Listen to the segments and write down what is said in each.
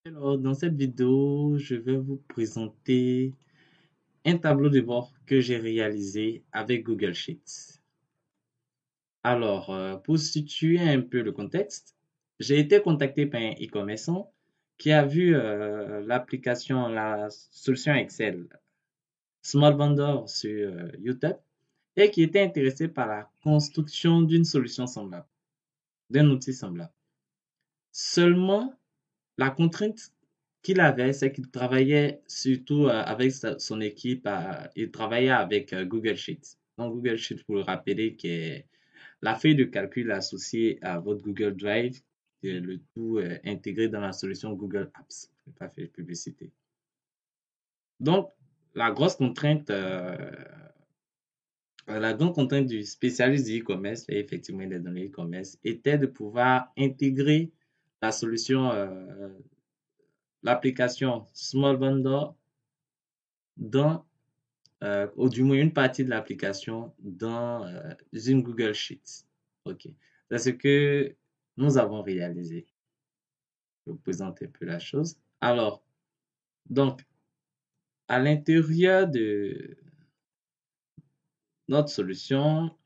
Alors, dans cette vidéo, je vais vous présenter un tableau de bord que j'ai réalisé avec Google Sheets. Alors, pour situer un peu le contexte, j'ai été contacté par un e-commerçant qui a vu l'application, la solution Excel Small Vendor sur YouTube et qui était intéressé par la construction d'une solution semblable, d'un outil semblable. Seulement, la contrainte qu'il avait, c'est qu'il travaillait surtout avec son équipe, il travaillait avec Google Sheets. Donc, Google Sheets, pour le rappeler, qui est la feuille de calcul associée à votre Google Drive, et le tout intégré dans la solution Google Apps. Je n'ai pas fait de publicité. Donc, la grosse contrainte, la grande contrainte du spécialiste du e-commerce, et effectivement des données e-commerce, était de pouvoir intégrer la solution, l'application Small Vendor dans, ou du moins une partie de l'application dans une Google Sheets. OK. C'est ce que nous avons réalisé. Je vous présente un peu la chose. Alors, donc, à l'intérieur de notre solution,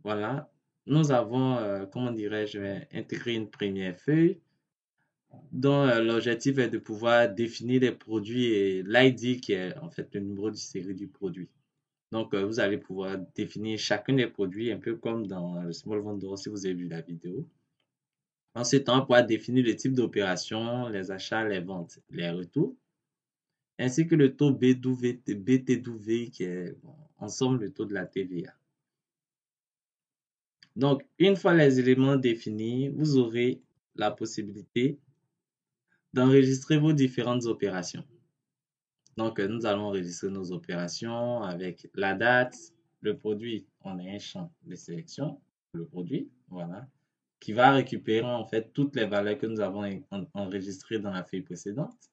voilà, nous avons, comment dirais-je, intégré une première feuille dont l'objectif est de pouvoir définir les produits et l'ID qui est en fait le numéro de série du produit. Donc, vous allez pouvoir définir chacun des produits, un peu comme dans le Small Vendor si vous avez vu la vidéo. Ensuite, on va pouvoir définir le type d'opération, les achats, les ventes, les retours, ainsi que le taux BTW qui est en somme le taux de la TVA. Donc, une fois les éléments définis, vous aurez la possibilité d'enregistrer vos différentes opérations. Donc, nous allons enregistrer nos opérations avec la date, le produit. On a un champ de sélection, le produit, voilà, qui va récupérer en fait toutes les valeurs que nous avons enregistrées dans la feuille précédente.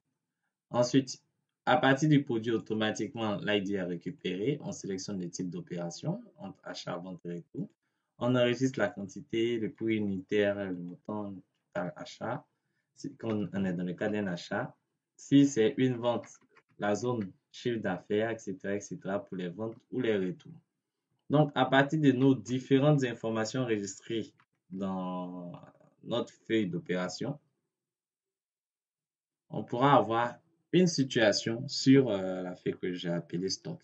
Ensuite, à partir du produit, automatiquement, l'ID est récupéré. On sélectionne le type d'opération entre achat, vente et retour. On enregistre la quantité, le prix unitaire, le montant total achat. Quand on est dans le cas d'un achat. Si c'est une vente, la zone chiffre d'affaires, etc., etc., pour les ventes ou les retours. Donc, à partir de nos différentes informations enregistrées dans notre feuille d'opération, on pourra avoir une situation sur la feuille que j'ai appelée stock.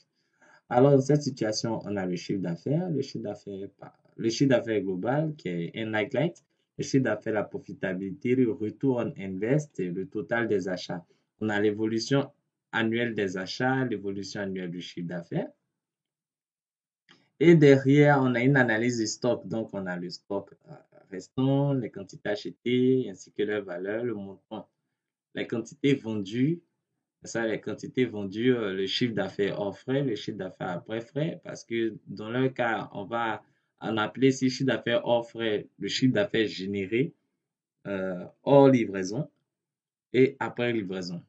Alors, dans cette situation, on a le chiffre d'affaires, le chiffre d'affaires global qui est un highlight, le chiffre d'affaires, la profitabilité, le retour on invest et le total des achats. On a l'évolution annuelle des achats, l'évolution annuelle du chiffre d'affaires. Et derrière, on a une analyse du stock. Donc, on a le stock restant, les quantités achetées, ainsi que leur valeur, le montant, les quantités vendues. Ça, les quantités vendues, le chiffre d'affaires hors frais, le chiffre d'affaires après frais, parce que dans leur cas, on va en appeler si chiffre d'affaires hors frais, le chiffre d'affaires généré hors livraison et après livraison.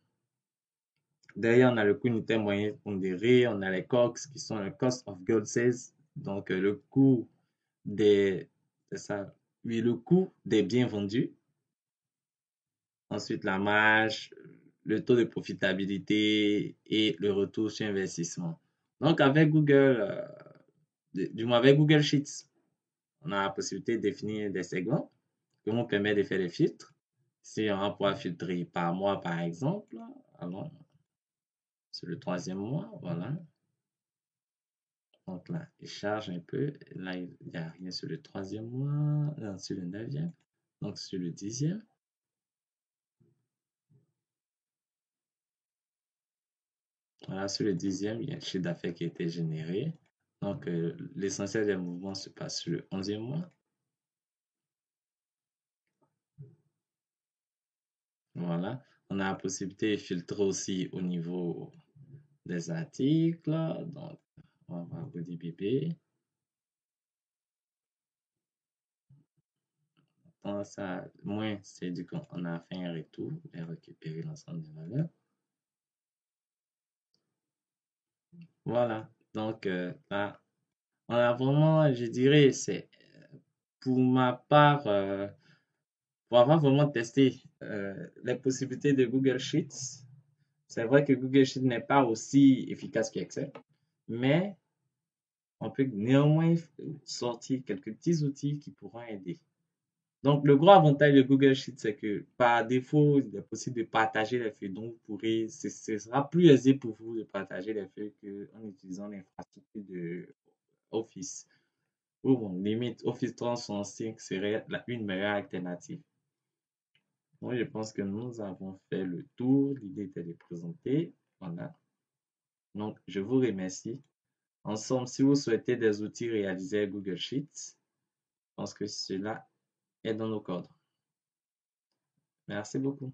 Derrière, on a le coût unitaire moyen pondéré, on a les COGS qui sont le cost of goods sales, donc le coût des, c'est ça, oui, le coût des biens vendus. Ensuite, la marge, le taux de profitabilité et le retour sur investissement. Donc, avec Google, du moins avec Google Sheets, on a la possibilité de définir des segments qui vont permettre de faire des filtres. Si on va pouvoir filtrer par mois, par exemple, alors, c'est le troisième mois, voilà. Donc là, il charge un peu. Là, il n'y a rien sur le troisième mois, non, sur le neuvième, donc sur le 10e. Voilà, sur le 10e, il y a un chiffre d'affaires qui a été généré. Donc, l'essentiel des mouvements se passe sur le 11e mois. Voilà. On a la possibilité de filtrer aussi au niveau des articles. Donc, on va voir Body BB. Dans ça, moins, c'est du coup, on a fait un retour et récupérer l'ensemble des valeurs. Voilà. Donc, là, on a vraiment, je dirais, c'est pour ma part, on va vraiment tester les possibilités de Google Sheets. C'est vrai que Google Sheets n'est pas aussi efficace qu'Excel, mais on peut néanmoins sortir quelques petits outils qui pourront aider. Donc, le gros avantage de Google Sheets, c'est que par défaut, il est possible de partager les feuilles. Donc, ce sera plus aisé pour vous de partager les feuilles qu'en utilisant l'infrastructure de Office. Ou bon, limite, Office 365 serait une meilleure alternative. Moi, je pense que nous avons fait le tour. L'idée était de présenter. Voilà. Donc, je vous remercie. Ensemble, si vous souhaitez des outils réalisés à Google Sheets, je pense que cela est dans nos cordes. Merci beaucoup.